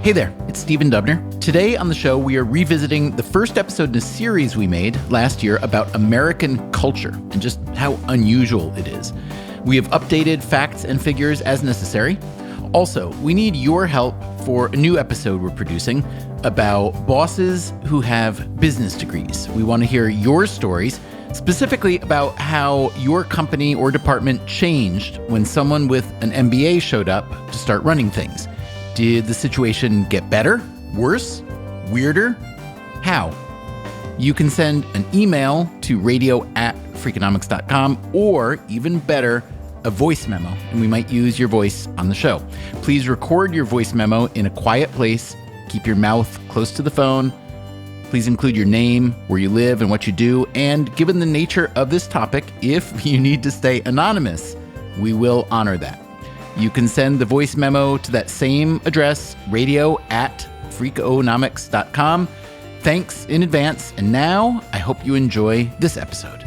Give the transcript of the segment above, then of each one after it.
Hey there, it's Stephen Dubner. Today on the show, we are revisiting the first episode in a series we made last year about American culture and just how unusual it is. We have updated facts and figures as necessary. Also, we need your help for a new episode we're producing about bosses who have business degrees. We want to hear your stories, specifically about how your company or department changed when someone with an MBA showed up to start running things. Did the situation get better, worse, weirder? How? You can send an email to radio@freakonomics.com or, even better, a voice memo, and we might use your voice on the show. Please record your voice memo in a quiet place. Keep your mouth close to the phone. Please include your name, where you live, and what you do. And given the nature of this topic, if you need to stay anonymous, we will honor that. You can send the voice memo to that same address, radio@freakonomics.com. Thanks in advance. And now I hope you enjoy this episode.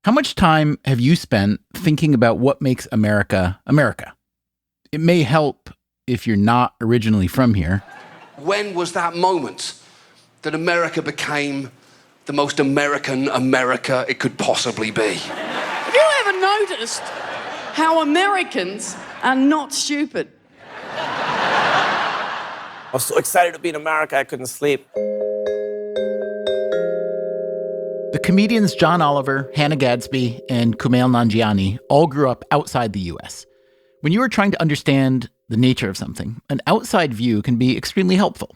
How much time have you spent thinking about what makes America, America? It may help if you're not originally from here. When was that moment that America became the most American America it could possibly be? Have you ever noticed how Americans are not stupid? I was so excited to be in America, I couldn't sleep. The comedians John Oliver, Hannah Gadsby, and Kumail Nanjiani all grew up outside the U.S. When you are trying to understand the nature of something, an outside view can be extremely helpful.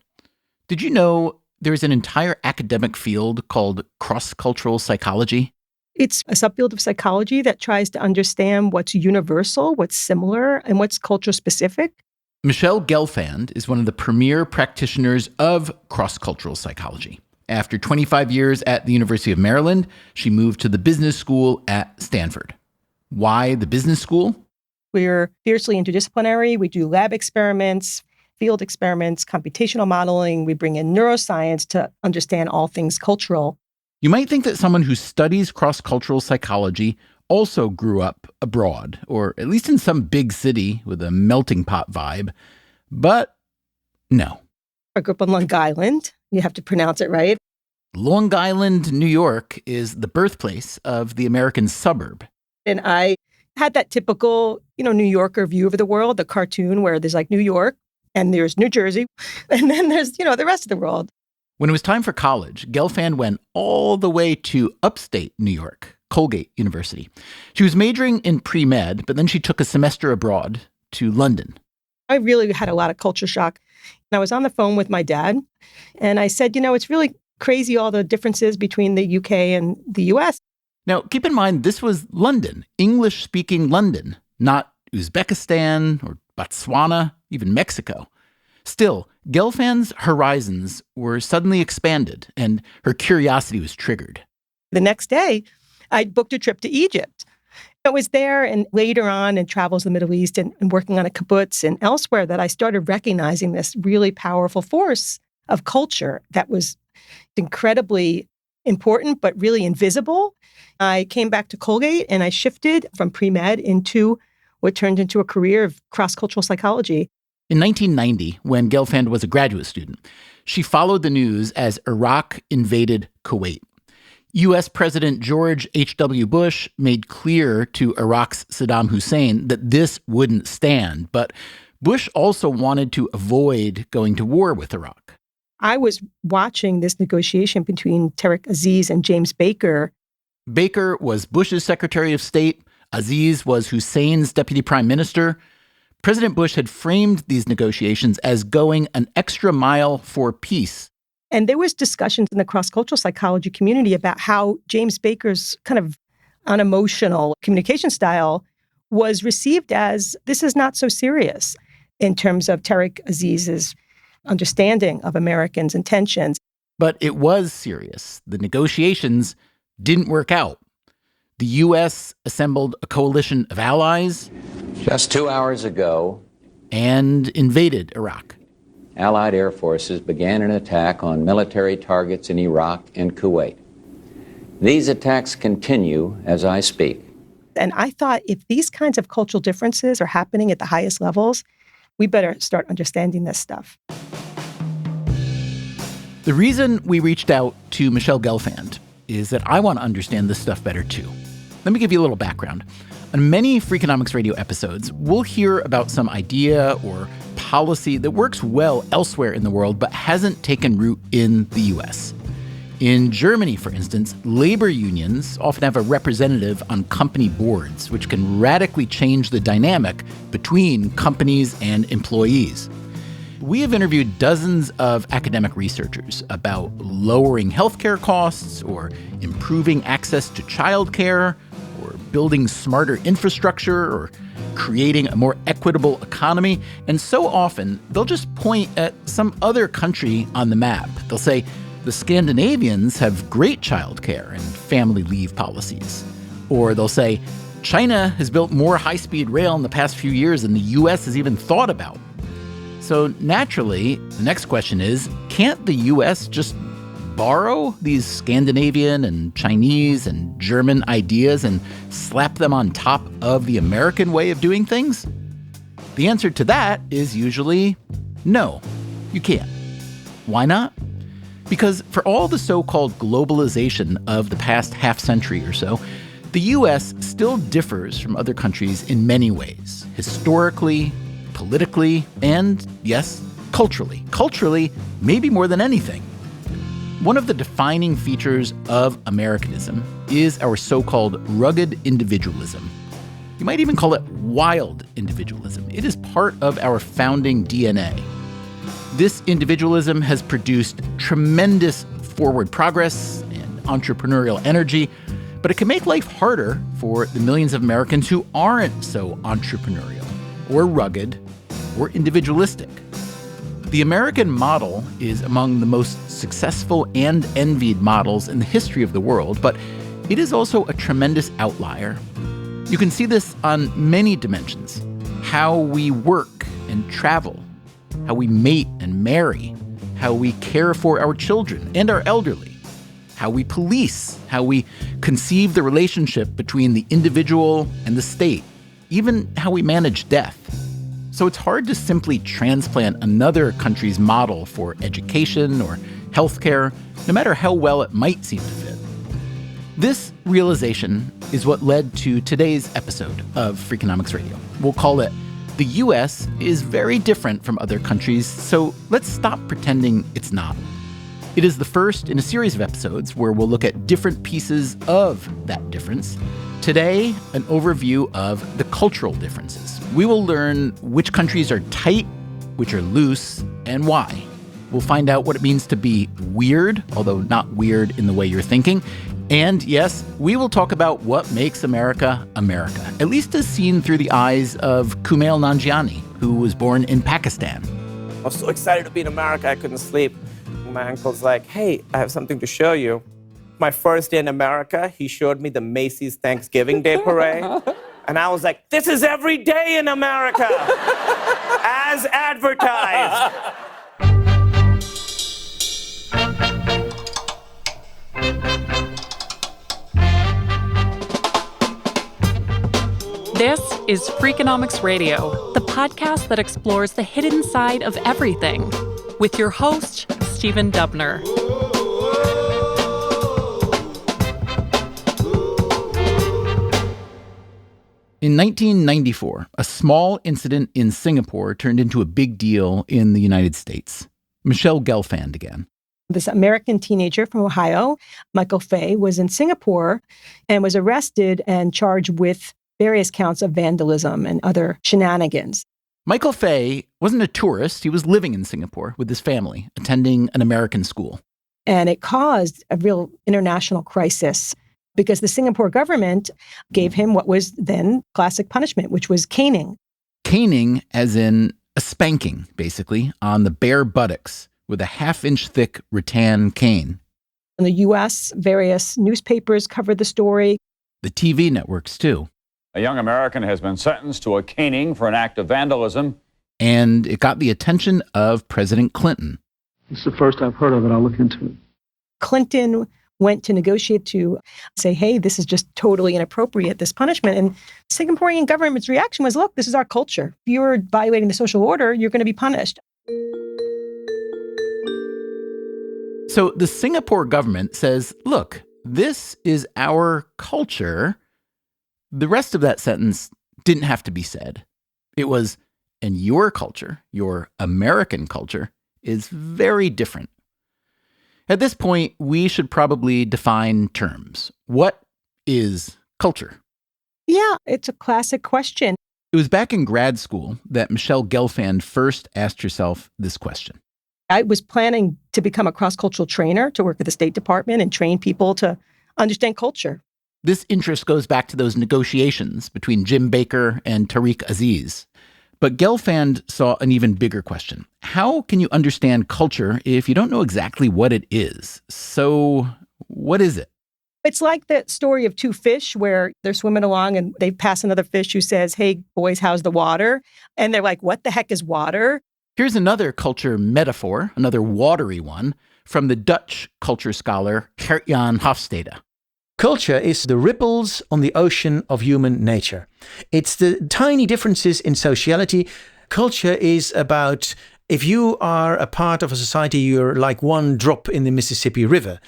Did you know there's an entire academic field called cross-cultural psychology? It's a subfield of psychology that tries to understand what's universal, what's similar, and what's culture-specific. Michelle Gelfand is one of the premier practitioners of cross-cultural psychology. After 25 years at the University of Maryland, she moved to the business school at Stanford. Why the business school? We're fiercely interdisciplinary. We do lab experiments, field experiments, computational modeling. We bring in neuroscience to understand all things cultural. You might think that someone who studies cross-cultural psychology also grew up abroad, or at least in some big city with a melting pot vibe. But no. I grew up on Long Island. You have to pronounce it right. Long Island, New York is the birthplace of the American suburb. And I had that typical, New Yorker view of the world, the cartoon where there's like New York and there's New Jersey, and then there's, the rest of the world. When it was time for college, Gelfand went all the way to upstate New York, Colgate University. She was majoring in pre-med, but then she took a semester abroad to London. I really had a lot of culture shock. And I was on the phone with my dad, and I said, it's really crazy all the differences between the UK and the US. Now, keep in mind, this was London, English-speaking London, not Uzbekistan or Botswana, even Mexico. Still, Gelfand's horizons were suddenly expanded, and her curiosity was triggered. The next day, I booked a trip to Egypt. I was there and later on in travels to the Middle East and working on a kibbutz and elsewhere that I started recognizing this really powerful force of culture that was incredibly important, but really invisible. I came back to Colgate and I shifted from pre-med into what turned into a career of cross-cultural psychology. In 1990, when Gelfand was a graduate student, she followed the news as Iraq invaded Kuwait. U.S. President George H.W. Bush made clear to Iraq's Saddam Hussein that this wouldn't stand, but Bush also wanted to avoid going to war with Iraq. I was watching this negotiation between Tariq Aziz and James Baker. Baker was Bush's Secretary of State. Aziz was Hussein's deputy prime minister. President Bush had framed these negotiations as going an extra mile for peace. And there was discussions in the cross-cultural psychology community about how James Baker's kind of unemotional communication style was received as, this is not so serious in terms of Tariq Aziz's understanding of Americans' intentions. But it was serious. The negotiations didn't work out. The U.S. assembled a coalition of allies. Just 2 hours ago. And invaded Iraq. Allied air forces began an attack on military targets in Iraq and Kuwait. These attacks continue as I speak. And I thought if these kinds of cultural differences are happening at the highest levels, we better start understanding this stuff. The reason we reached out to Michelle Gelfand is that I want to understand this stuff better too. Let me give you a little background. On many Freakonomics radio episodes, we'll hear about some idea or policy that works well elsewhere in the world but hasn't taken root in the US. In Germany, for instance, labor unions often have a representative on company boards, which can radically change the dynamic between companies and employees. We have interviewed dozens of academic researchers about lowering healthcare costs or improving access to childcare or building smarter infrastructure or creating a more equitable economy. And so often, they'll just point at some other country on the map. They'll say, the Scandinavians have great childcare and family leave policies. Or they'll say, China has built more high-speed rail in the past few years than the US has even thought about. So naturally, the next question is, can't the US just borrow these Scandinavian and Chinese and German ideas and slap them on top of the American way of doing things? The answer to that is usually no, you can't. Why not? Because for all the so-called globalization of the past half century or so, the US still differs from other countries in many ways, historically, politically, and, yes, culturally. Culturally, maybe more than anything. One of the defining features of Americanism is our so-called rugged individualism. You might even call it wild individualism. It is part of our founding DNA. This individualism has produced tremendous forward progress and entrepreneurial energy, but it can make life harder for the millions of Americans who aren't so entrepreneurial or rugged or individualistic. The American model is among the most successful and envied models in the history of the world, but it is also a tremendous outlier. You can see this on many dimensions: how we work and travel, how we mate and marry, how we care for our children and our elderly, how we police, how we conceive the relationship between the individual and the state, even how we manage death. So it's hard to simply transplant another country's model for education or healthcare, no matter how well it might seem to fit. This realization is what led to today's episode of Freakonomics Radio. We'll call it The US is Very Different from Other Countries, so let's stop pretending it's not. It is the first in a series of episodes where we'll look at different pieces of that difference. Today, an overview of the cultural differences. We will learn which countries are tight, which are loose, and why. We'll find out what it means to be weird, although not weird in the way you're thinking. And yes, we will talk about what makes America America, at least as seen through the eyes of Kumail Nanjiani, who was born in Pakistan. I was so excited to be in America, I couldn't sleep. My uncle's like, hey, I have something to show you. My first day in America, he showed me the Macy's Thanksgiving Day Parade. And I was like, this is every day in America, as advertised. This is Freakonomics Radio, the podcast that explores the hidden side of everything, with your host, Stephen Dubner. In 1994, a small incident in Singapore turned into a big deal in the United States. Michelle Gelfand again. This American teenager from Ohio, Michael Fay, was in Singapore and was arrested and charged with various counts of vandalism and other shenanigans. Michael Fay wasn't a tourist. He was living in Singapore with his family, attending an American school. And it caused a real international crisis because the Singapore government gave him what was then classic punishment, which was caning. Caning as in a spanking, basically, on the bare buttocks with a half-inch thick rattan cane. In the U.S., various newspapers covered the story. The TV networks, too. A young American has been sentenced to a caning for an act of vandalism. And it got the attention of President Clinton. It's the first I've heard of it. I'll look into it. Clinton went to negotiate to say, hey, this is just totally inappropriate, this punishment. And the Singaporean government's reaction was, look, this is our culture. If you're violating the social order, you're going to be punished. So the Singapore government says, look, this is our culture. The rest of that sentence didn't have to be said. It was, and your culture, your American culture, is very different. At this point, we should probably define terms. What is culture? Yeah, it's a classic question. It was back in grad school that Michelle Gelfand first asked herself this question. I was planning to become a cross-cultural trainer to work at the State Department and train people to understand culture. This interest goes back to those negotiations between Jim Baker and Tariq Aziz. But Gelfand saw an even bigger question. How can you understand culture if you don't know exactly what it is? So what is it? It's like the story of two fish where they're swimming along and they pass another fish who says, hey, boys, how's the water? And they're like, what the heck is water? Here's another culture metaphor, another watery one, from the Dutch culture scholar Gert-Jan Hofstede. Culture is the ripples on the ocean of human nature. It's the tiny differences in sociality. Culture is about, if you are a part of a society, you're like one drop in the Mississippi River.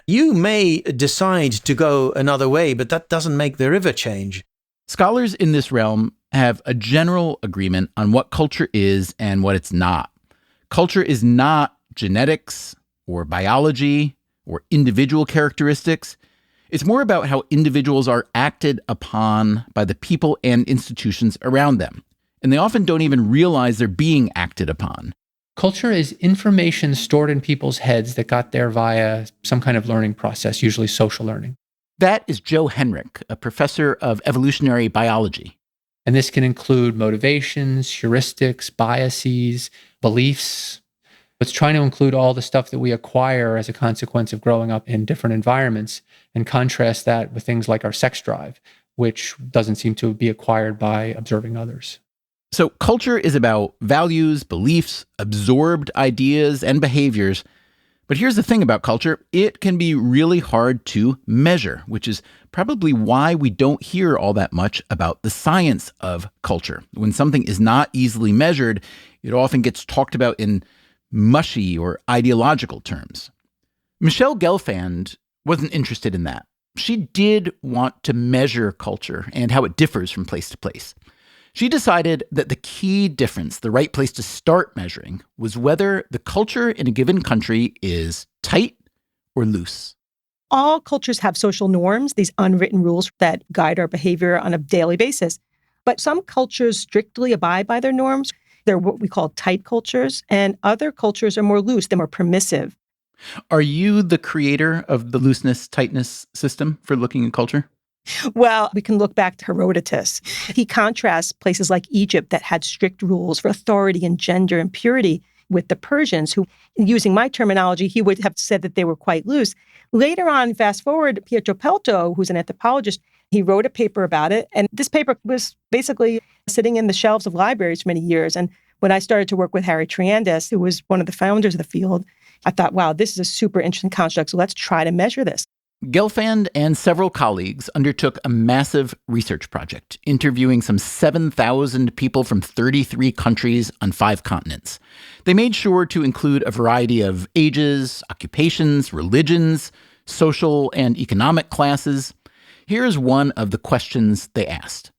You may decide to go another way, but that doesn't make the river change. Scholars in this realm have a general agreement on what culture is and what it's not. Culture is not genetics or biology or individual characteristics. It's more about how individuals are acted upon by the people and institutions around them. And they often don't even realize they're being acted upon. Culture is information stored in people's heads that got there via some kind of learning process, usually social learning. That is Joe Henrich, a professor of evolutionary biology. And this can include motivations, heuristics, biases, beliefs. It's trying to include all the stuff that we acquire as a consequence of growing up in different environments and contrast that with things like our sex drive, which doesn't seem to be acquired by observing others. So culture is about values, beliefs, absorbed ideas, and behaviors. But here's the thing about culture. It can be really hard to measure, which is probably why we don't hear all that much about the science of culture. When something is not easily measured, it often gets talked about in mushy or ideological terms. Michelle Gelfand wasn't interested in that. She did want to measure culture and how it differs from place to place. She decided that the key difference, the right place to start measuring, was whether the culture in a given country is tight or loose. All cultures have social norms, these unwritten rules that guide our behavior on a daily basis. But some cultures strictly abide by their norms. They're what we call tight cultures, and other cultures are more loose, they're more permissive. Are you the creator of the looseness, tightness system for looking at culture? Well, we can look back to Herodotus. He contrasts places like Egypt that had strict rules for authority and gender and purity with the Persians, who, using my terminology, he would have said that they were quite loose. Later on, fast forward, Pietro Pelto, who's an anthropologist, he wrote a paper about it. And this paper was basically sitting in the shelves of libraries for many years. And when I started to work with Harry Triandis, who was one of the founders of the field, I thought, wow, this is a super interesting construct. So let's try to measure this. Gelfand and several colleagues undertook a massive research project, interviewing some 7,000 people from 33 countries on 5 continents. They made sure to include a variety of ages, occupations, religions, social and economic classes. Here's one of the questions they asked.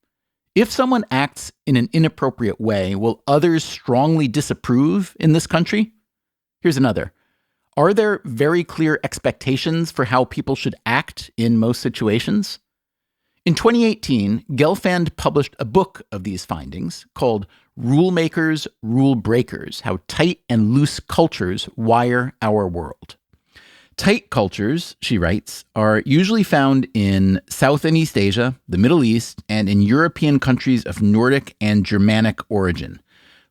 If someone acts in an inappropriate way, will others strongly disapprove in this country? Here's another. Are there very clear expectations for how people should act in most situations? In 2018, Gelfand published a book of these findings called Rule Makers, Rule Breakers: How Tight and Loose Cultures Wire Our World. Tight cultures, she writes, are usually found in South and East Asia, the Middle East, and in European countries of Nordic and Germanic origin.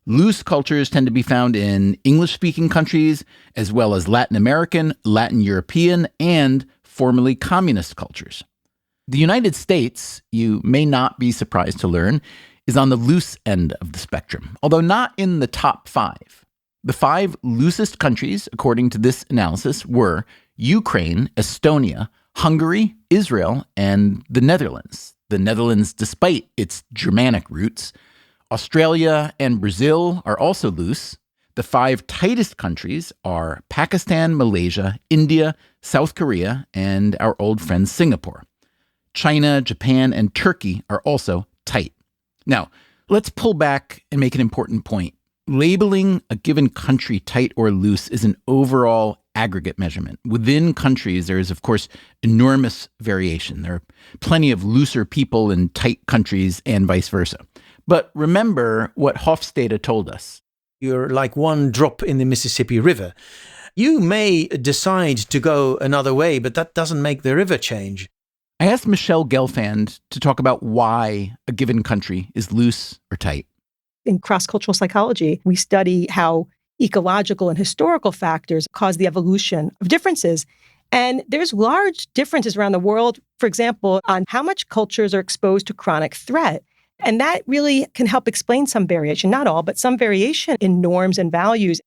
Loose cultures tend to be found in English-speaking countries, as well as Latin American, Latin European, and formerly communist cultures. The United States, you may not be surprised to learn, is on the loose end of the spectrum, although not in the top 5. The 5 loosest countries, according to this analysis, were Ukraine, Estonia, Hungary, Israel, and the Netherlands. The Netherlands, despite its Germanic roots. Australia and Brazil are also loose. The 5 tightest countries are Pakistan, Malaysia, India, South Korea, and our old friend Singapore. China, Japan, and Turkey are also tight. Now, let's pull back and make an important point. Labeling a given country tight or loose is an overall aggregate measurement. Within countries, there is, of course, enormous variation. There are plenty of looser people in tight countries and vice versa. But remember what Hofstede told us. You're like one drop in the Mississippi River. You may decide to go another way, but that doesn't make the river change. I asked Michelle Gelfand to talk about why a given country is loose or tight. In cross-cultural psychology, we study how ecological and historical factors cause the evolution of differences. And there's large differences around the world, for example, on how much cultures are exposed to chronic threat. And that really can help explain some variation, not all, but some variation in norms and values.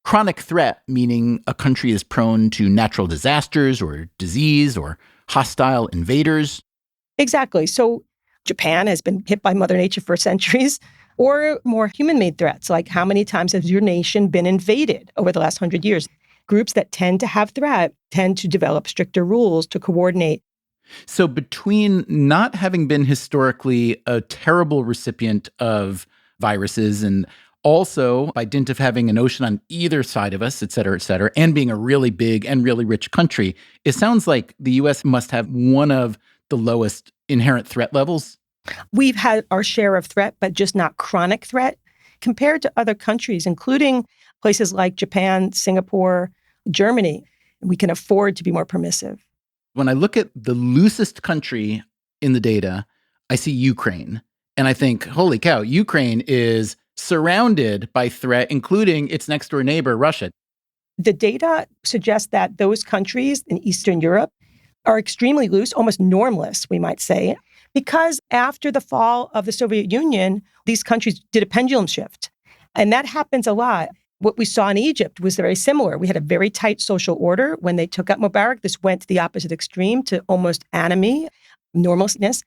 Chronic threat, meaning a country is prone to natural disasters or disease or hostile invaders. Exactly. So Japan has been hit by Mother Nature for centuries, or more human-made threats, like how many times has your nation been invaded over the last 100 years? Groups that tend to have threat tend to develop stricter rules to coordinate. So between not having been historically a terrible recipient of viruses and also by dint of having an ocean on either side of us, et cetera, and being a really big and really rich country, it sounds like the U.S. must have one of the lowest inherent threat levels. We've had our share of threat, but just not chronic threat. Compared to other countries, including places like Japan, Singapore, Germany, we can afford to be more permissive. When I look at the loosest country in the data, I see Ukraine. And I think, holy cow, Ukraine is surrounded by threat, including its next door neighbor, Russia. The data suggests that those countries in Eastern Europe are extremely loose, almost normless, we might say, because after the fall of the Soviet Union, these countries did a pendulum shift. And that happens a lot. What we saw in Egypt was very similar. We had a very tight social order. When they took out Mubarak, this went to the opposite extreme, to almost anomie, normalness.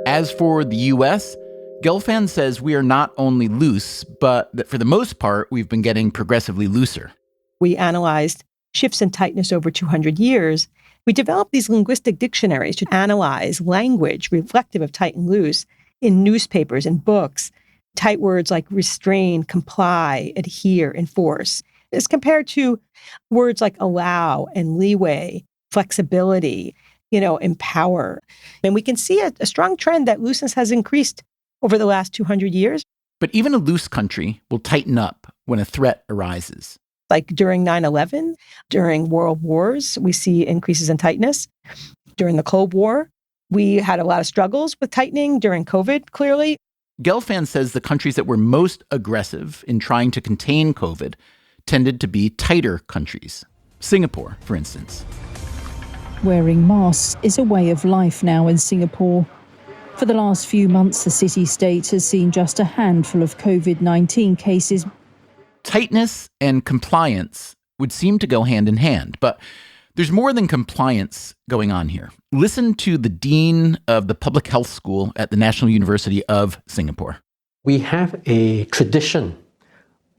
As for the U.S., Gelfand says we are not only loose, but that for the most part, we've been getting progressively looser. We analyzed shifts in tightness over 200 years. We developed these linguistic dictionaries to analyze language reflective of tight and loose in newspapers and books. Tight words like restrain, comply, adhere, enforce, as compared to words like allow and leeway, flexibility, empower. And we can see a strong trend that looseness has increased over the last 200 years. But even a loose country will tighten up when a threat arises. Like during 9/11, during world wars, we see increases in tightness. During the Cold War, we had a lot of struggles with tightening. During COVID, clearly. Gelfand says the countries that were most aggressive in trying to contain COVID tended to be tighter countries. Singapore, for instance. Wearing masks is a way of life now in Singapore. For the last few months, the city-state has seen just a handful of COVID-19 cases. Tightness and compliance would seem to go hand in hand, but there's more than compliance going on here. Listen to the dean of the public health school at the National University of Singapore. We have a tradition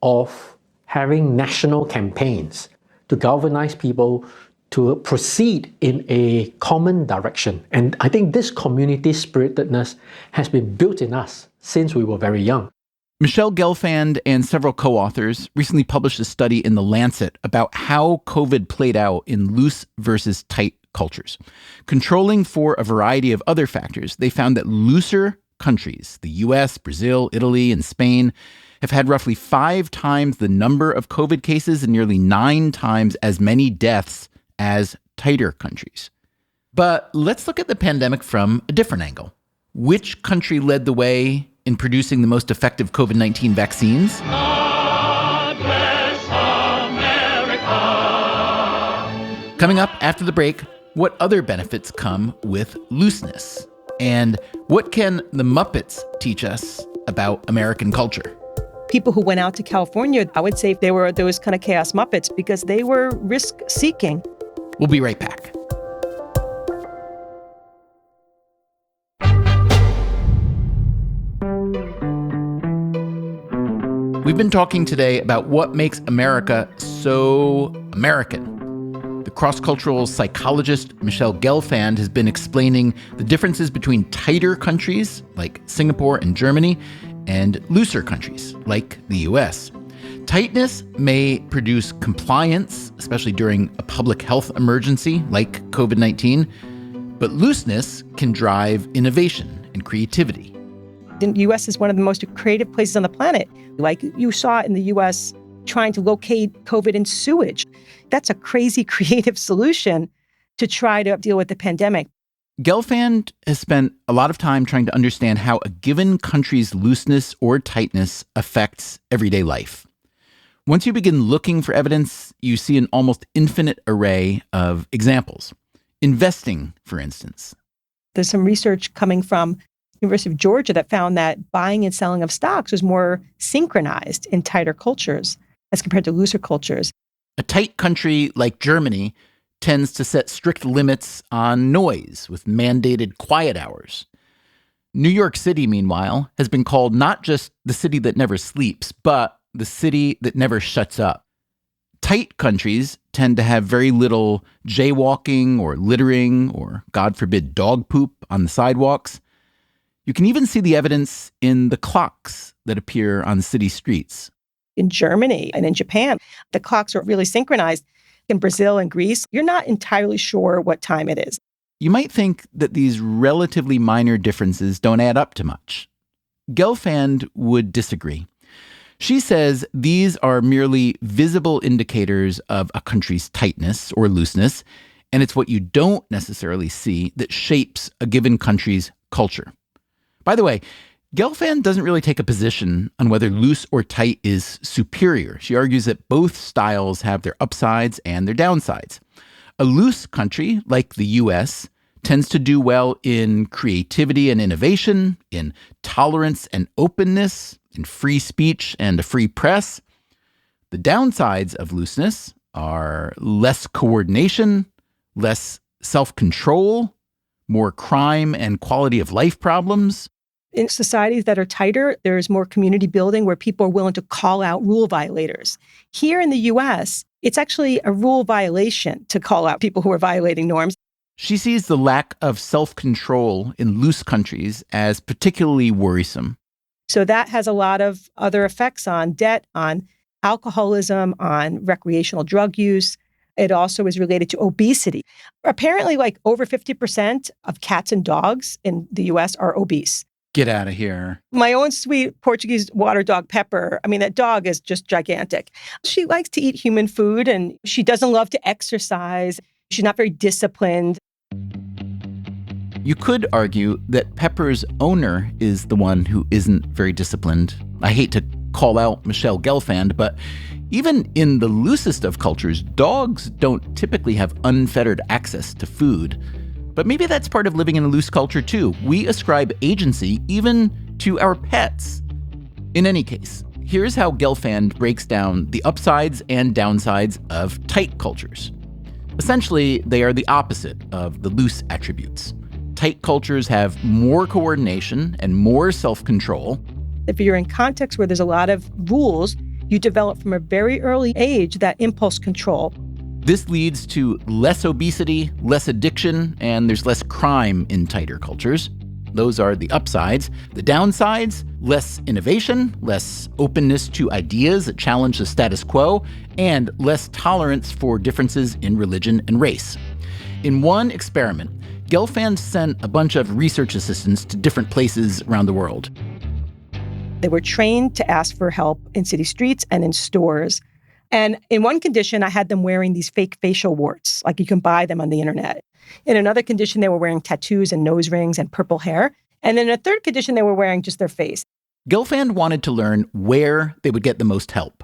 of having national campaigns to galvanize people to proceed in a common direction. And I think this community spiritedness has been built in us since we were very young. Michelle Gelfand and several co-authors recently published a study in The Lancet about how COVID played out in loose versus tight cultures. Controlling for a variety of other factors, they found that looser countries, the US, Brazil, Italy, and Spain, have had roughly 5 times the number of COVID cases and nearly 9 times as many deaths as tighter countries. But let's look at the pandemic from a different angle. Which country led the way in producing the most effective COVID-19 vaccines? God bless America. Coming up after the break, what other benefits come with looseness? And what can the Muppets teach us about American culture? People who went out to California, I would say they were those kind of chaos Muppets because they were risk-seeking. We'll be right back. We've been talking today about what makes America so American. The cross-cultural psychologist Michelle Gelfand has been explaining the differences between tighter countries like Singapore and Germany and looser countries like the US. Tightness may produce compliance, especially during a public health emergency like COVID-19, but looseness can drive innovation and creativity. The U.S. is one of the most creative places on the planet. Like you saw in the U.S. trying to locate COVID in sewage. That's a crazy creative solution to try to deal with the pandemic. Gelfand has spent a lot of time trying to understand how a given country's looseness or tightness affects everyday life. Once you begin looking for evidence, you see an almost infinite array of examples. Investing, for instance. There's some research coming from University of Georgia that found that buying and selling of stocks was more synchronized in tighter cultures as compared to looser cultures. A tight country like Germany tends to set strict limits on noise with mandated quiet hours. New York City, meanwhile, has been called not just the city that never sleeps, but the city that never shuts up. Tight countries tend to have very little jaywalking or littering or, God forbid, dog poop on the sidewalks. You can even see the evidence in the clocks that appear on city streets. In Germany and in Japan, the clocks are really synchronized. In Brazil and Greece, you're not entirely sure what time it is. You might think that these relatively minor differences don't add up to much. Gelfand would disagree. She says these are merely visible indicators of a country's tightness or looseness, and it's what you don't necessarily see that shapes a given country's culture. By the way, Gelfand doesn't really take a position on whether loose or tight is superior. She argues that both styles have their upsides and their downsides. A loose country, like the US, tends to do well in creativity and innovation, in tolerance and openness, in free speech and a free press. The downsides of looseness are less coordination, less self-control, more crime and quality of life problems. In societies that are tighter, there's more community building where people are willing to call out rule violators. Here in the U.S., it's actually a rule violation to call out people who are violating norms. She sees the lack of self-control in loose countries as particularly worrisome. So that has a lot of other effects on debt, on alcoholism, on recreational drug use. It also is related to obesity. Apparently, like over 50% of cats and dogs in the U.S. are obese. Get out of here. My own sweet Portuguese water dog, Pepper, I mean, that dog is just gigantic. She likes to eat human food and she doesn't love to exercise. She's not very disciplined. You could argue that Pepper's owner is the one who isn't very disciplined. I hate to call out Michelle Gelfand, but even in the loosest of cultures, dogs don't typically have unfettered access to food. But maybe that's part of living in a loose culture too. We ascribe agency even to our pets. In any case, here's how Gelfand breaks down the upsides and downsides of tight cultures. Essentially, they are the opposite of the loose attributes. Tight cultures have more coordination and more self-control. If you're in contexts where there's a lot of rules, you develop from a very early age that impulse control. This leads to less obesity, less addiction, and there's less crime in tighter cultures. Those are the upsides. The downsides, less innovation, less openness to ideas that challenge the status quo, and less tolerance for differences in religion and race. In one experiment, Gelfand sent a bunch of research assistants to different places around the world. They were trained to ask for help in city streets and in stores. And in one condition, I had them wearing these fake facial warts, like you can buy them on the internet. In another condition, they were wearing tattoos and nose rings and purple hair. And in a third condition, they were wearing just their face. Gelfand wanted to learn where they would get the most help.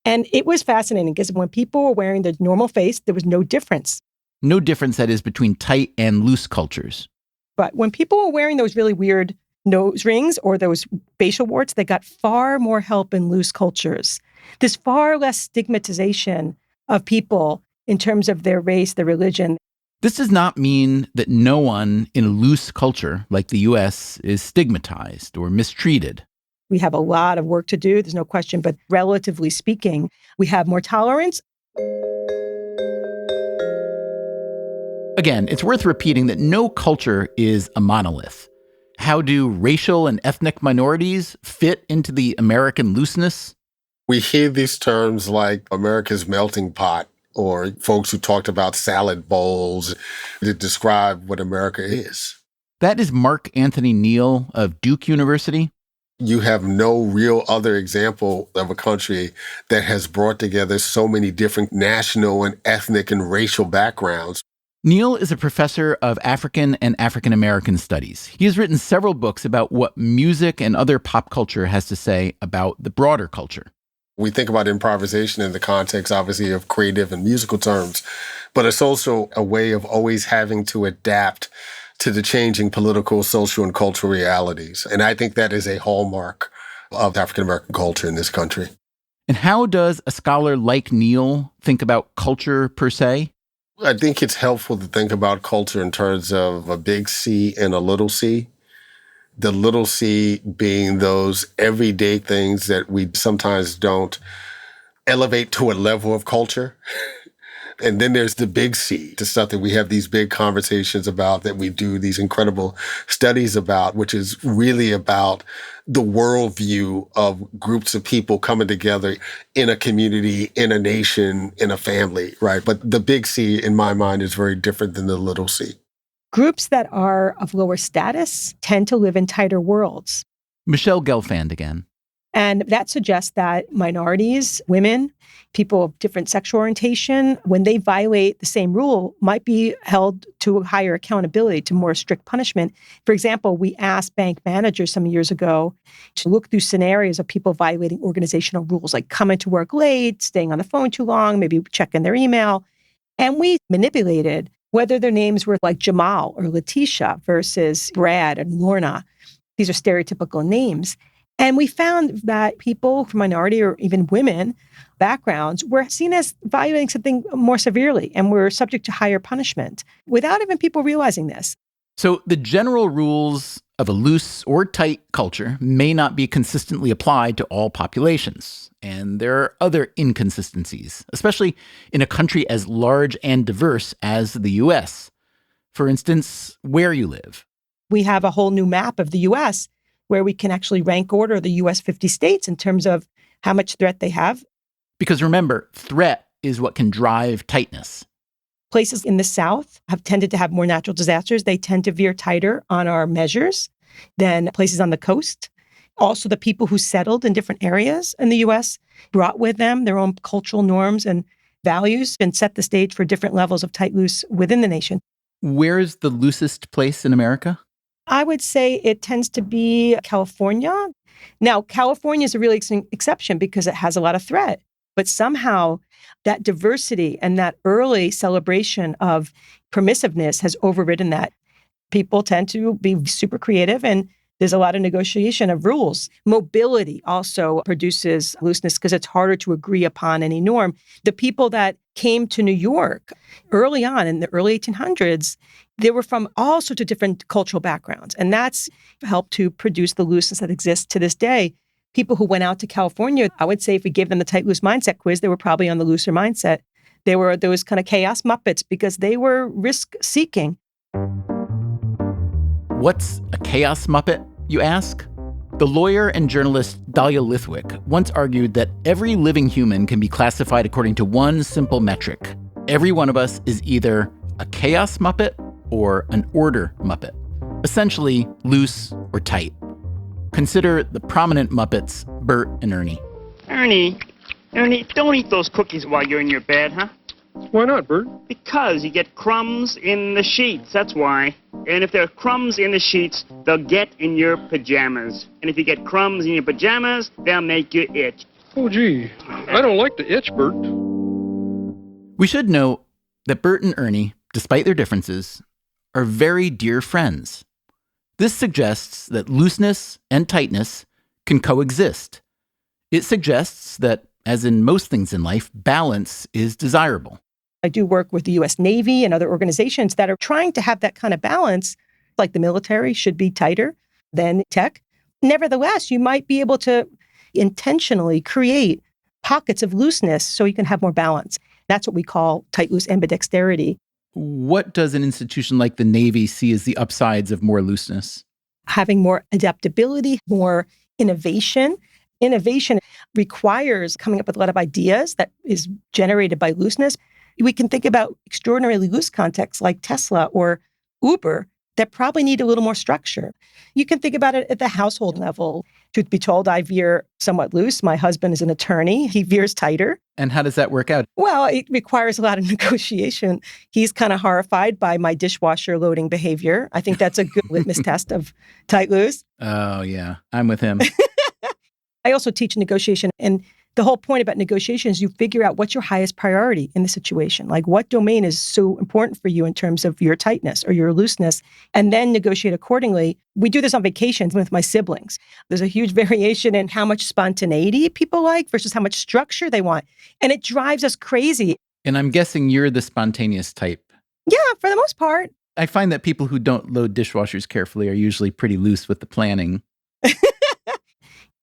And it was fascinating because when people were wearing their normal face, there was no difference. No difference, that is, between tight and loose cultures. But when people were wearing those really weird nose rings or those facial warts, they got far more help in loose cultures. There's far less stigmatization of people in terms of their race, their religion. This does not mean that no one in a loose culture like the US is stigmatized or mistreated. We have a lot of work to do, there's no question, but relatively speaking, we have more tolerance. Again, it's worth repeating that no culture is a monolith. How do racial and ethnic minorities fit into the American looseness? We hear these terms like America's melting pot, or folks who talked about salad bowls to describe what America is. That is Mark Anthony Neal of Duke University. You have no real other example of a country that has brought together so many different national and ethnic and racial backgrounds. Neal is a professor of African and African American studies. He has written several books about what music and other pop culture has to say about the broader culture. We think about improvisation in the context, obviously, of creative and musical terms, but it's also a way of always having to adapt to the changing political, social, and cultural realities. And I think that is a hallmark of African-American culture in this country. And how does a scholar like Neal think about culture per se? I think it's helpful to think about culture in terms of a big C and a little c. The little c being those everyday things that we sometimes don't elevate to a level of culture. And then there's the big C, the stuff that we have these big conversations about, that we do these incredible studies about, which is really about the worldview of groups of people coming together in a community, in a nation, in a family, right? But the big C, in my mind, is very different than the little c. Groups that are of lower status tend to live in tighter worlds. Michelle Gelfand again. And that suggests that minorities, women, people of different sexual orientation, when they violate the same rule, might be held to higher accountability, to more strict punishment. For example, we asked bank managers some years ago to look through scenarios of people violating organizational rules, like coming to work late, staying on the phone too long, maybe checking their email. And we manipulated whether their names were like Jamal or Letitia versus Brad and Lorna. These are stereotypical names. And we found that people from minority or even women backgrounds were seen as violating something more severely and were subject to higher punishment without even people realizing this. So the general rules of a loose or tight culture may not be consistently applied to all populations. And there are other inconsistencies, especially in a country as large and diverse as the US. For instance, where you live. We have a whole new map of the US where we can actually rank order the US 50 states in terms of how much threat they have. Because remember, threat is what can drive tightness. Places in the South have tended to have more natural disasters. They tend to veer tighter on our measures than places on the coast. Also, the people who settled in different areas in the US brought with them their own cultural norms and values and set the stage for different levels of tight loose within the nation. Where's the loosest place in America? I would say it tends to be California. Now, California is a really exception because it has a lot of threat. But somehow that diversity and that early celebration of permissiveness has overridden that. People tend to be super creative and there's a lot of negotiation of rules. Mobility also produces looseness because it's harder to agree upon any norm. The people that came to New York early on in the early 1800s, they were from all sorts of different cultural backgrounds. And that's helped to produce the looseness that exists to this day. People who went out to California, I would say if we gave them the tight loose mindset quiz, they were probably on the looser mindset. They were those kind of chaos Muppets because they were risk seeking. What's a chaos Muppet, you ask? The lawyer and journalist Dahlia Lithwick once argued that every living human can be classified according to one simple metric. Every one of us is either a chaos Muppet or an order Muppet, essentially loose or tight. Consider the prominent Muppets, Bert and Ernie. Ernie, don't eat those cookies while you're in your bed, huh? Why not, Bert? Because you get crumbs in the sheets, that's why. And if there are crumbs in the sheets, they'll get in your pajamas. And if you get crumbs in your pajamas, they'll make you itch. Oh, gee, I don't like to itch, Bert. We should note that Bert and Ernie, despite their differences, are very dear friends. This suggests that looseness and tightness can coexist. It suggests that, as in most things in life, balance is desirable. I do work with the U.S. Navy and other organizations that are trying to have that kind of balance, like the military should be tighter than tech. Nevertheless, you might be able to intentionally create pockets of looseness so you can have more balance. That's what we call tight-loose ambidexterity. What does an institution like the Navy see as the upsides of more looseness? Having more adaptability, more innovation. Innovation requires coming up with a lot of ideas that is generated by looseness. We can think about extraordinarily loose contexts like Tesla or Uber that probably need a little more structure. You can think about it at the household level. Truth be told, I veer somewhat loose. My husband is an attorney. He veers tighter. And how does that work out? Well, it requires a lot of negotiation. He's kind of horrified by my dishwasher loading behavior. I think that's a good litmus test of tight loose. Oh, yeah. I'm with him. I also teach negotiation. And the whole point about negotiation is you figure out what's your highest priority in the situation. Like what domain is so important for you in terms of your tightness or your looseness, and then negotiate accordingly. We do this on vacations with my siblings. There's a huge variation in how much spontaneity people like versus how much structure they want. And it drives us crazy. And I'm guessing you're the spontaneous type. Yeah, for the most part. I find that people who don't load dishwashers carefully are usually pretty loose with the planning.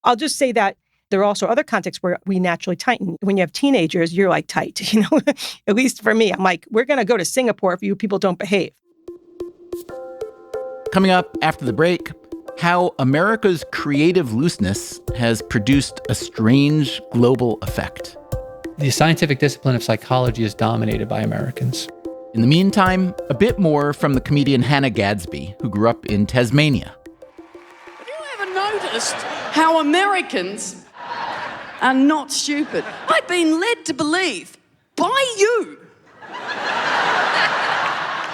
I'll just say that there are also other contexts where we naturally tighten. When you have teenagers, you're like tight, you know, at least for me. I'm like, we're going to go to Singapore if you people don't behave. Coming up after the break, how America's creative looseness has produced a strange global effect. The scientific discipline of psychology is dominated by Americans. In the meantime, a bit more from the comedian Hannah Gadsby, who grew up in Tasmania. Have you ever noticed how Americans are not stupid? I've been led to believe by you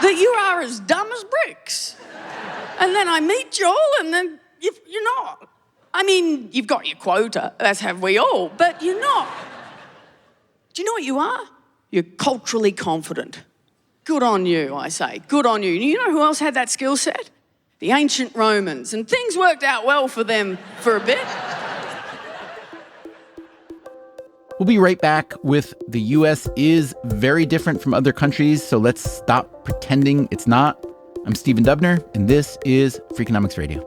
that you are as dumb as bricks. And then I meet you all and then you're not. I mean, you've got your quota, as have we all, but you're not. Do you know what you are? You're culturally confident. Good on you, I say. Good on you. You know who else had that skill set? The ancient Romans. And things worked out well for them for a bit. We'll be right back with the U.S. is very different from other countries, so let's stop pretending it's not. I'm Stephen Dubner, and this is Freakonomics Radio.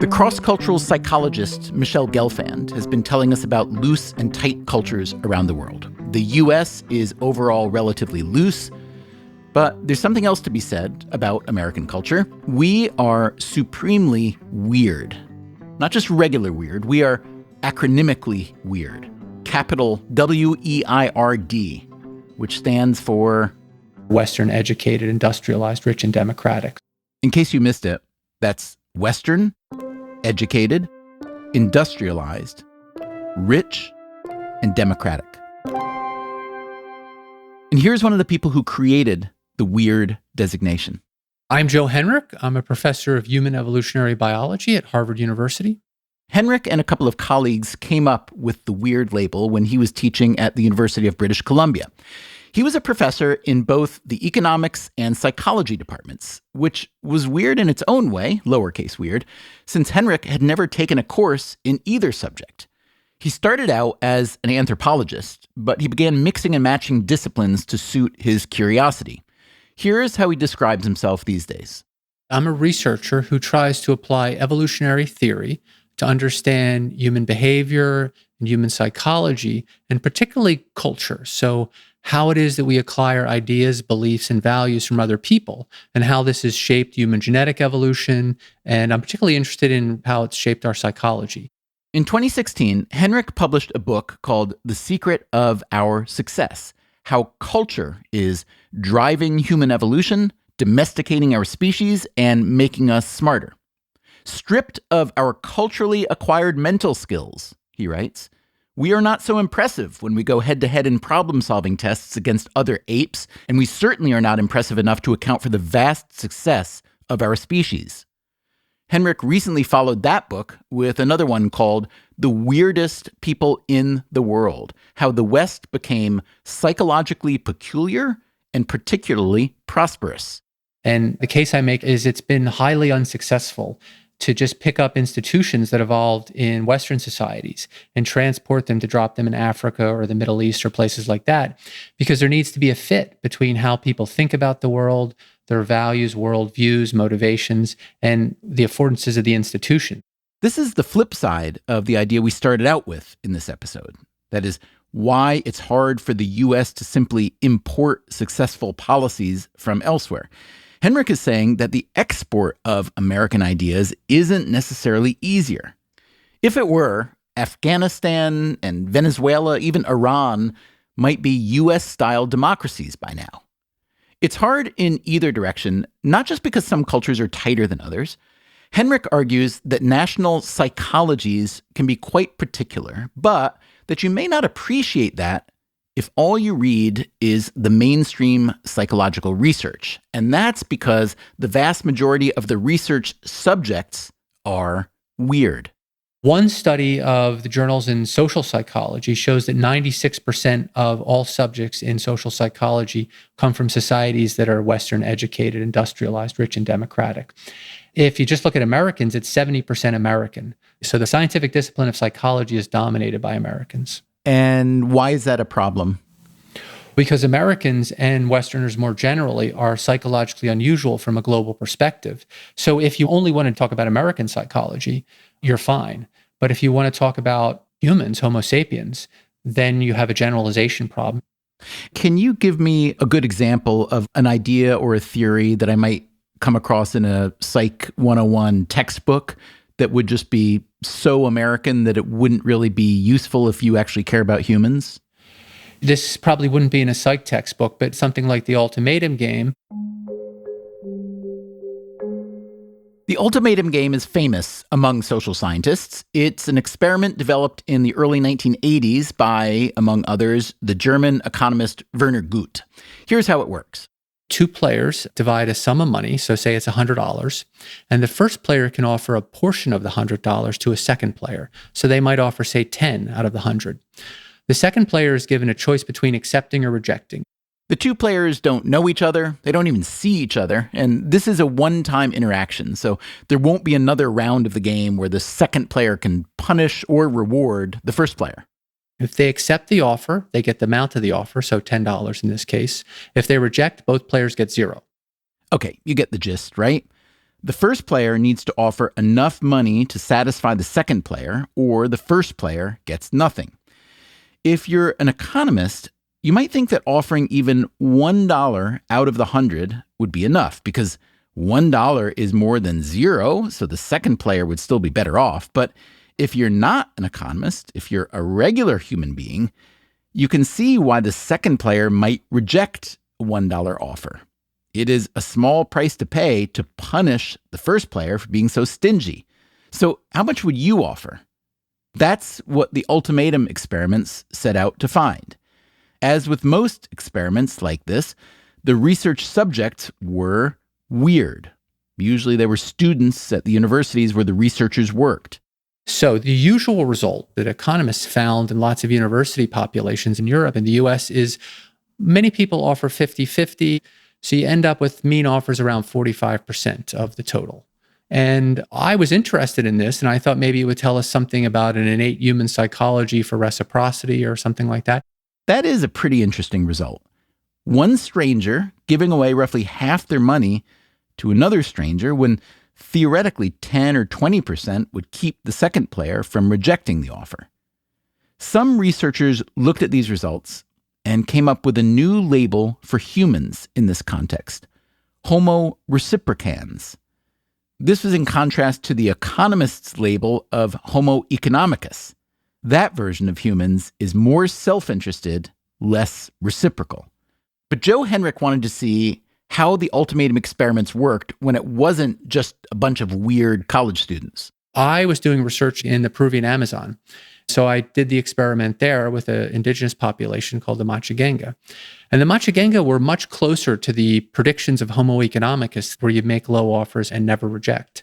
The cross-cultural psychologist Michelle Gelfand has been telling us about loose and tight cultures around the world. The U.S. is overall relatively loose, but there's something else to be said about American culture. We are supremely weird. Not just regular weird, we are acronymically weird. Capital WEIRD, which stands for Western, educated, industrialized, rich, and democratic. In case you missed it, that's Western, educated, industrialized, rich, and democratic. And here's one of the people who created the weird designation. I'm Joe Henrich. I'm a professor of human evolutionary biology at Harvard University. Henrich and a couple of colleagues came up with the weird label when he was teaching at the University of British Columbia. He was a professor in both the economics and psychology departments, which was weird in its own way, lowercase weird, since Henrich had never taken a course in either subject. He started out as an anthropologist, but he began mixing and matching disciplines to suit his curiosity. Here's how he describes himself these days. I'm a researcher who tries to apply evolutionary theory to understand human behavior and human psychology, and particularly culture. So how it is that we acquire ideas, beliefs, and values from other people, and how this has shaped human genetic evolution. And I'm particularly interested in how it's shaped our psychology. In 2016, Henrich published a book called The Secret of Our Success: How Culture is Driving Human Evolution, Domesticating Our Species, and Making Us Smarter. Stripped of our culturally acquired mental skills, he writes, we are not so impressive when we go head-to-head in problem-solving tests against other apes, and we certainly are not impressive enough to account for the vast success of our species. Henrik recently followed that book with another one called The Weirdest People in the World, How the West Became Psychologically Peculiar and Particularly Prosperous. And the case I make is it's been highly unsuccessful to just pick up institutions that evolved in Western societies and transport them to drop them in Africa or the Middle East or places like that, because there needs to be a fit between how people think about the world, their values, worldviews, motivations, and the affordances of the institution. This is the flip side of the idea we started out with in this episode. That is, why it's hard for the U.S. to simply import successful policies from elsewhere. Henrik is saying that the export of American ideas isn't necessarily easier. If it were, Afghanistan and Venezuela, even Iran, might be U.S.-style democracies by now. It's hard in either direction, not just because some cultures are tighter than others. Henrik argues that national psychologies can be quite particular, but that you may not appreciate that if all you read is the mainstream psychological research. And that's because the vast majority of the research subjects are weird. One study of the journals in social psychology shows that 96% of all subjects in social psychology come from societies that are Western educated, industrialized, rich, and democratic. If you just look at Americans, it's 70% American. So the scientific discipline of psychology is dominated by Americans. And why is that a problem? Because Americans and Westerners more generally are psychologically unusual from a global perspective. So if you only want to talk about American psychology, you're fine. But if you want to talk about humans, Homo sapiens, then you have a generalization problem. Can you give me a good example of an idea or a theory that I might come across in a Psych 101 textbook that would just be so American that it wouldn't really be useful if you actually care about humans? This probably wouldn't be in a psych textbook, but something like the ultimatum game. The ultimatum game is famous among social scientists. It's an experiment developed in the early 1980s by, among others, the German economist Werner Guth. Here's how it works. Two players divide a sum of money, so say it's $100, and the first player can offer a portion of the $100 to a second player. So they might offer, say, 10 out of the 100. The second player is given a choice between accepting or rejecting. The two players don't know each other, they don't even see each other, and this is a one-time interaction, so there won't be another round of the game where the second player can punish or reward the first player. If they accept the offer, they get the amount of the offer, so $10 in this case. If they reject, both players get $0. Okay, you get the gist, right? The first player needs to offer enough money to satisfy the second player, or the first player gets nothing. If you're an economist, you might think that offering even $1 out of the 100 would be enough, because $1 is more than 0, so the second player would still be better off. But if you're not an economist, if you're a regular human being, you can see why the second player might reject a $1 offer. It is a small price to pay to punish the first player for being so stingy. So how much would you offer? That's what the ultimatum experiments set out to find. As with most experiments like this, the research subjects were weird. Usually they were students at the universities where the researchers worked. So the usual result that economists found in lots of university populations in Europe and the US is many people offer 50-50. So you end up with mean offers around 45% of the total. And I was interested in this, and I thought maybe it would tell us something about an innate human psychology for reciprocity or something like that. That is a pretty interesting result. One stranger giving away roughly half their money to another stranger when theoretically 10 or 20% would keep the second player from rejecting the offer. Some researchers looked at these results and came up with a new label for humans in this context, Homo reciprocans. This was in contrast to the economists' label of Homo economicus. That version of humans is more self-interested, less reciprocal. But Joe Henrik wanted to see how the ultimatum experiments worked when it wasn't just a bunch of weird college students. I was doing research in the Peruvian Amazon. So I did the experiment there with an indigenous population called the Machigenga. And the Machigenga were much closer to the predictions of Homo economicus, where you make low offers and never reject.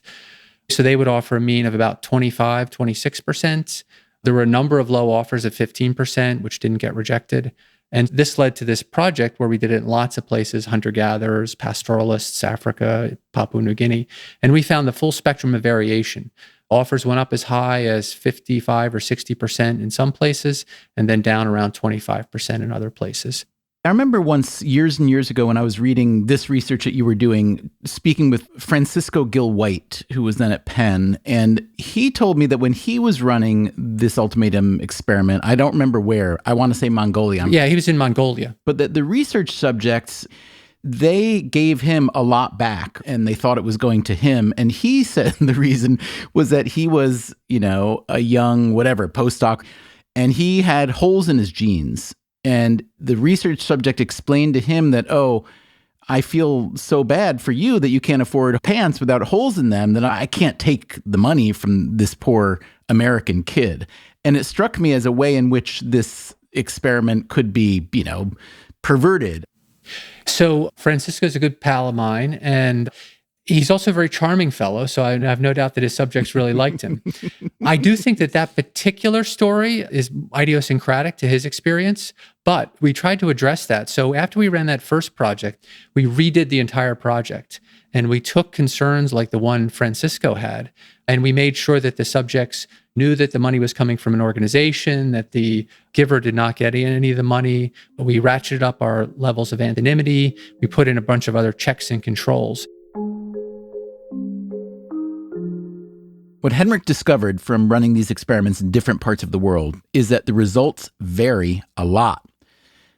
So they would offer a mean of about 25, 26%. There were a number of low offers of 15%, which didn't get rejected. And this led to this project where we did it in lots of places, hunter-gatherers, pastoralists, Africa, Papua New Guinea. And we found the full spectrum of variation. Offers went up as high as 55 or 60% in some places, and then down around 25% in other places. I remember once, years and years ago, when I was reading this research that you were doing, speaking with Francisco Gil White, who was then at Penn, and he told me that when he was running this ultimatum experiment, I don't remember where, I want to say Mongolia. Yeah, he was in Mongolia. But the research subjects, they gave him a lot back and they thought it was going to him. And he said the reason was that he was, a young, postdoc, and he had holes in his genes. And the research subject explained to him that, oh, I feel so bad for you that you can't afford pants without holes in them, that I can't take the money from this poor American kid. And it struck me as a way in which this experiment could be, perverted. So Francisco's a good pal of mine, and he's also a very charming fellow, so I have no doubt that his subjects really liked him. I do think that particular story is idiosyncratic to his experience, but we tried to address that. So after we ran that first project, we redid the entire project, and we took concerns like the one Francisco had, and we made sure that the subjects knew that the money was coming from an organization, that the giver did not get any of the money. We ratcheted up our levels of anonymity. We put in a bunch of other checks and controls. What Henrik discovered from running these experiments in different parts of the world is that the results vary a lot.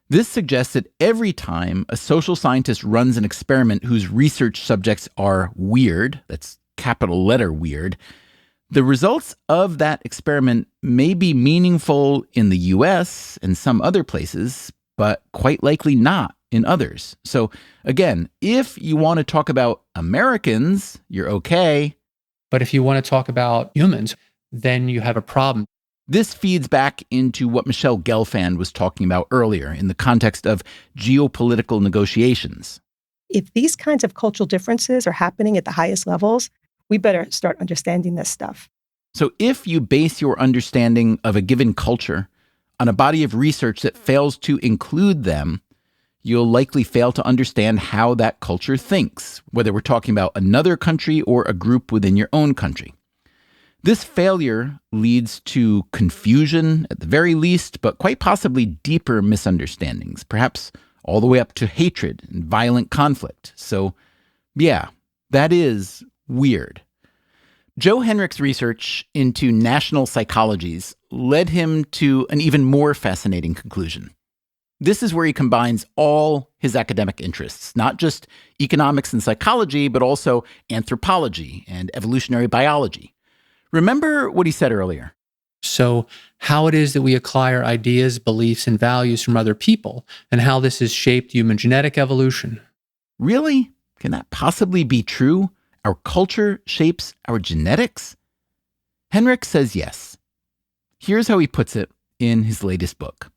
This suggests that every time a social scientist runs an experiment whose research subjects are weird, that's capital letter weird, the results of that experiment may be meaningful in the US and some other places, but quite likely not in others. So again, if you want to talk about Americans, you're okay. But if you want to talk about humans, then you have a problem. This feeds back into what Michelle Gelfand was talking about earlier in the context of geopolitical negotiations. If these kinds of cultural differences are happening at the highest levels, we better start understanding this stuff. So if you base your understanding of a given culture on a body of research that fails to include them, you'll likely fail to understand how that culture thinks, whether we're talking about another country or a group within your own country. This failure leads to confusion at the very least, but quite possibly deeper misunderstandings, perhaps all the way up to hatred and violent conflict. So, yeah, that is weird. Joe Henrik's research into national psychologies led him to an even more fascinating conclusion. This is where he combines all his academic interests, not just economics and psychology, but also anthropology and evolutionary biology. Remember what he said earlier. So how it is that we acquire ideas, beliefs, and values from other people, and how this has shaped human genetic evolution. Really? Can that possibly be true? Our culture shapes our genetics? Henrik says yes. Here's how he puts it in his latest book.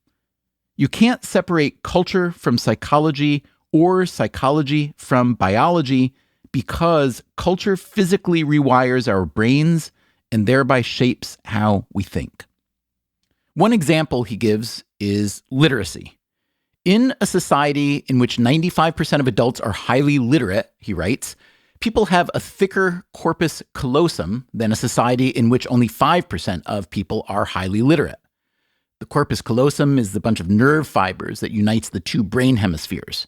You can't separate culture from psychology or psychology from biology because culture physically rewires our brains and thereby shapes how we think. One example he gives is literacy. In a society in which 95% of adults are highly literate, he writes, people have a thicker corpus callosum than a society in which only 5% of people are highly literate. The corpus callosum is the bunch of nerve fibers that unites the two brain hemispheres.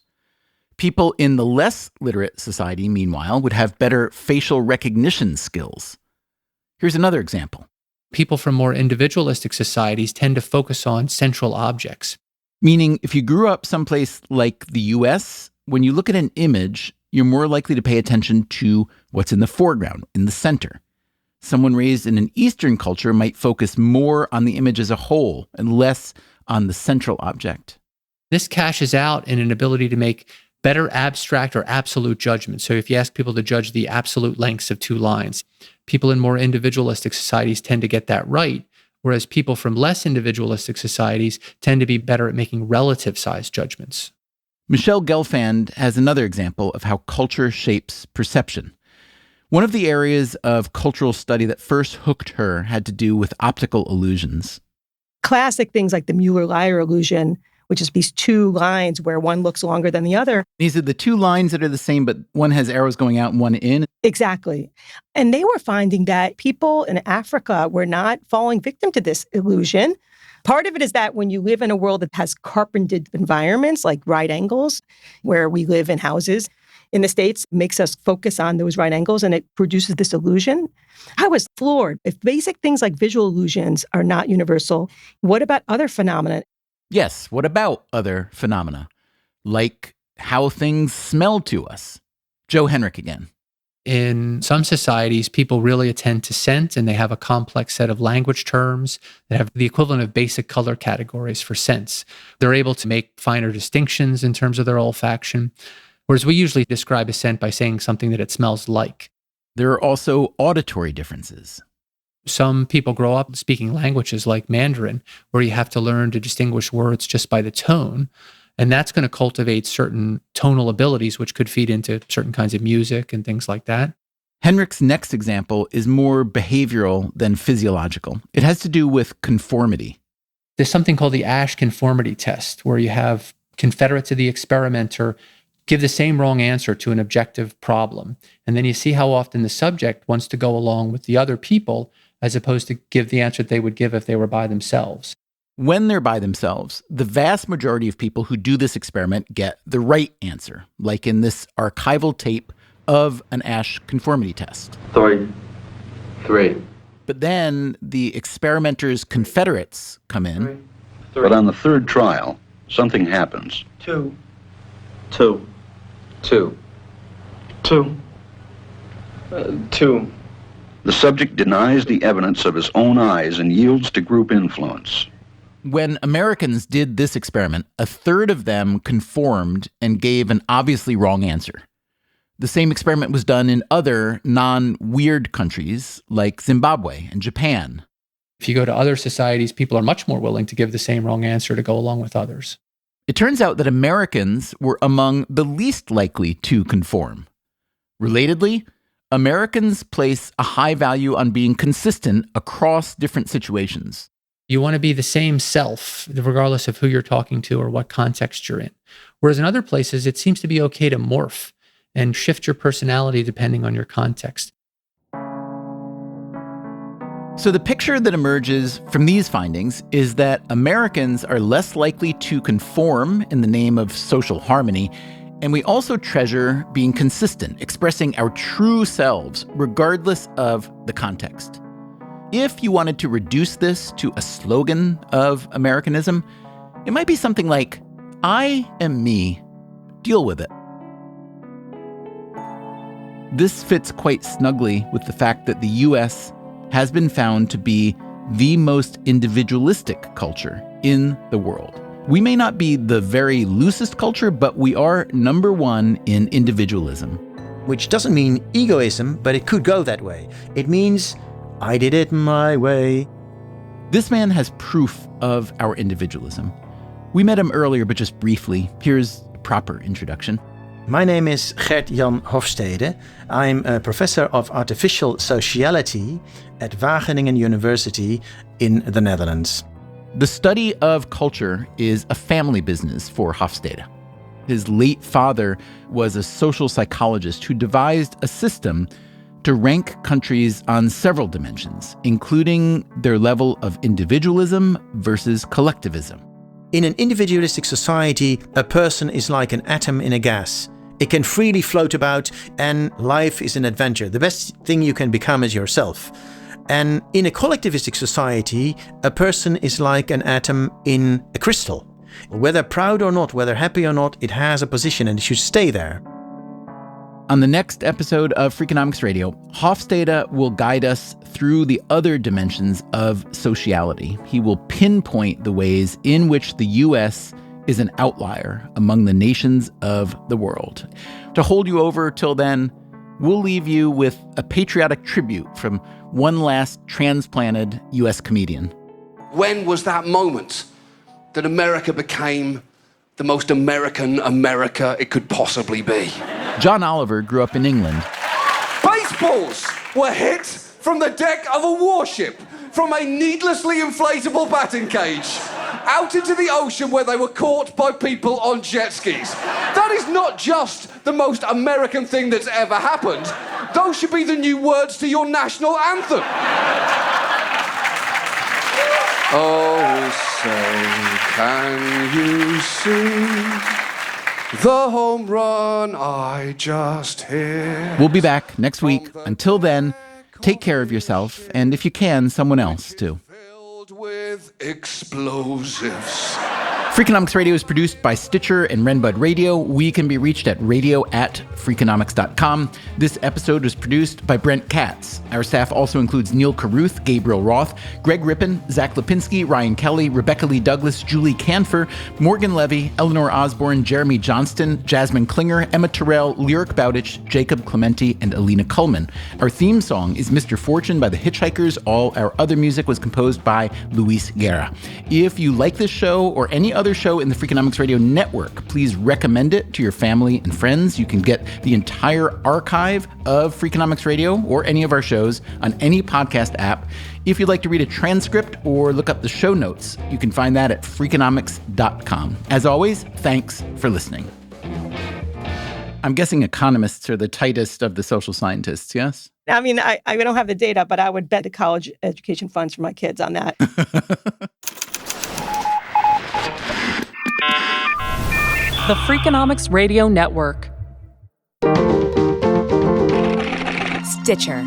People in the less literate society, meanwhile, would have better facial recognition skills. Here's another example. People from more individualistic societies tend to focus on central objects. Meaning, if you grew up someplace like the US, when you look at an image, you're more likely to pay attention to what's in the foreground, in the center. Someone raised in an Eastern culture might focus more on the image as a whole and less on the central object. This cashes out in an ability to make better abstract or absolute judgments. So if you ask people to judge the absolute lengths of two lines, people in more individualistic societies tend to get that right, whereas people from less individualistic societies tend to be better at making relative size judgments. Michelle Gelfand has another example of how culture shapes perception. One of the areas of cultural study that first hooked her had to do with optical illusions. Classic things like the Mueller-Lyer illusion, which is these two lines where one looks longer than the other. These are the two lines that are the same, but one has arrows going out and one in. Exactly. And they were finding that people in Africa were not falling victim to this illusion. Part of it is that when you live in a world that has carpentered environments, like right angles, where we live in houses, in the States, makes us focus on those right angles, and it produces this illusion. I was floored. If basic things like visual illusions are not universal, what about other phenomena? Yes, what about other phenomena? Like how things smell to us. Joe Henrich again. In some societies, people really attend to scent, and they have a complex set of language terms that have the equivalent of basic color categories for scents. They're able to make finer distinctions in terms of their olfaction, whereas we usually describe a scent by saying something that it smells like. There are also auditory differences. Some people grow up speaking languages like Mandarin, where you have to learn to distinguish words just by the tone. And that's going to cultivate certain tonal abilities, which could feed into certain kinds of music and things like that. Henrich's next example is more behavioral than physiological. It has to do with conformity. There's something called the Asch conformity test, where you have confederates of the experimenter give the same wrong answer to an objective problem. And then you see how often the subject wants to go along with the other people, as opposed to give the answer they would give if they were by themselves. When they're by themselves, the vast majority of people who do this experiment get the right answer, like in this archival tape of an Asch conformity test. 3. But then the experimenter's confederates come in. But on the third trial, something happens. 2. 2. 2. 2. 2. The subject denies the evidence of his own eyes and yields to group influence. When Americans did this experiment, a third of them conformed and gave an obviously wrong answer. The same experiment was done in other non-weird countries like Zimbabwe and Japan. If you go to other societies, people are much more willing to give the same wrong answer to go along with others. It turns out that Americans were among the least likely to conform. Relatedly, Americans place a high value on being consistent across different situations. You want to be the same self, regardless of who you're talking to or what context you're in. Whereas in other places, it seems to be okay to morph and shift your personality depending on your context. So the picture that emerges from these findings is that Americans are less likely to conform in the name of social harmony, and we also treasure being consistent, expressing our true selves regardless of the context. If you wanted to reduce this to a slogan of Americanism, it might be something like, "I am me, deal with it." This fits quite snugly with the fact that the US has been found to be the most individualistic culture in the world. We may not be the very loosest culture, but we are number one in individualism. Which doesn't mean egoism, but it could go that way. It means, I did it my way. This man has proof of our individualism. We met him earlier, but just briefly. Here's a proper introduction. My name is Gert-Jan Hofstede. I'm a professor of artificial sociality at Wageningen University in the Netherlands. The study of culture is a family business for Hofstede. His late father was a social psychologist who devised a system to rank countries on several dimensions, including their level of individualism versus collectivism. In an individualistic society, a person is like an atom in a gas. It can freely float about, and life is an adventure. The best thing you can become is yourself. And in a collectivistic society, a person is like an atom in a crystal. Whether proud or not, whether happy or not, it has a position and it should stay there. On the next episode of Freakonomics Radio, Hofstede will guide us through the other dimensions of sociality. He will pinpoint the ways in which the U.S. is an outlier among the nations of the world. To hold you over till then, we'll leave you with a patriotic tribute from one last transplanted U.S. comedian. When was that moment that America became the most American America it could possibly be? John Oliver grew up in England. Baseball! ripples were hit from the deck of a warship from a needlessly inflatable batting cage out into the ocean where they were caught by people on jet skis. That is not just the most American thing that's ever happened. Those should be the new words to your national anthem. Oh, say, can you see the home run I just hit? We'll be back next week. Until then, take care of yourself, and if you can, someone else too. With explosives. Freakonomics Radio is produced by Stitcher and Renbud Radio. We can be reached at radio@freakonomics.com. This episode was produced by Brent Katz. Our staff also includes Neil Carruth, Gabriel Roth, Greg Rippin, Zach Lipinski, Ryan Kelly, Rebecca Lee Douglas, Julie Canfer, Morgan Levy, Eleanor Osborne, Jeremy Johnston, Jasmine Klinger, Emma Terrell, Lyric Bowditch, Jacob Clementi, and Alina Kuhlman. Our theme song is Mr. Fortune by the Hitchhikers. All our other music was composed by Luis Guerra. If you like this show or any other show in the Freakonomics Radio Network, please recommend it to your family and friends. You can get the entire archive of Freakonomics Radio or any of our shows on any podcast app. If you'd like to read a transcript or look up the show notes, you can find that at freakonomics.com. As always, thanks for listening. I'm guessing economists are the tightest of the social scientists, yes? I mean, I don't have the data, but I would bet the college education funds for my kids on that. The Freakonomics Radio Network. Stitcher.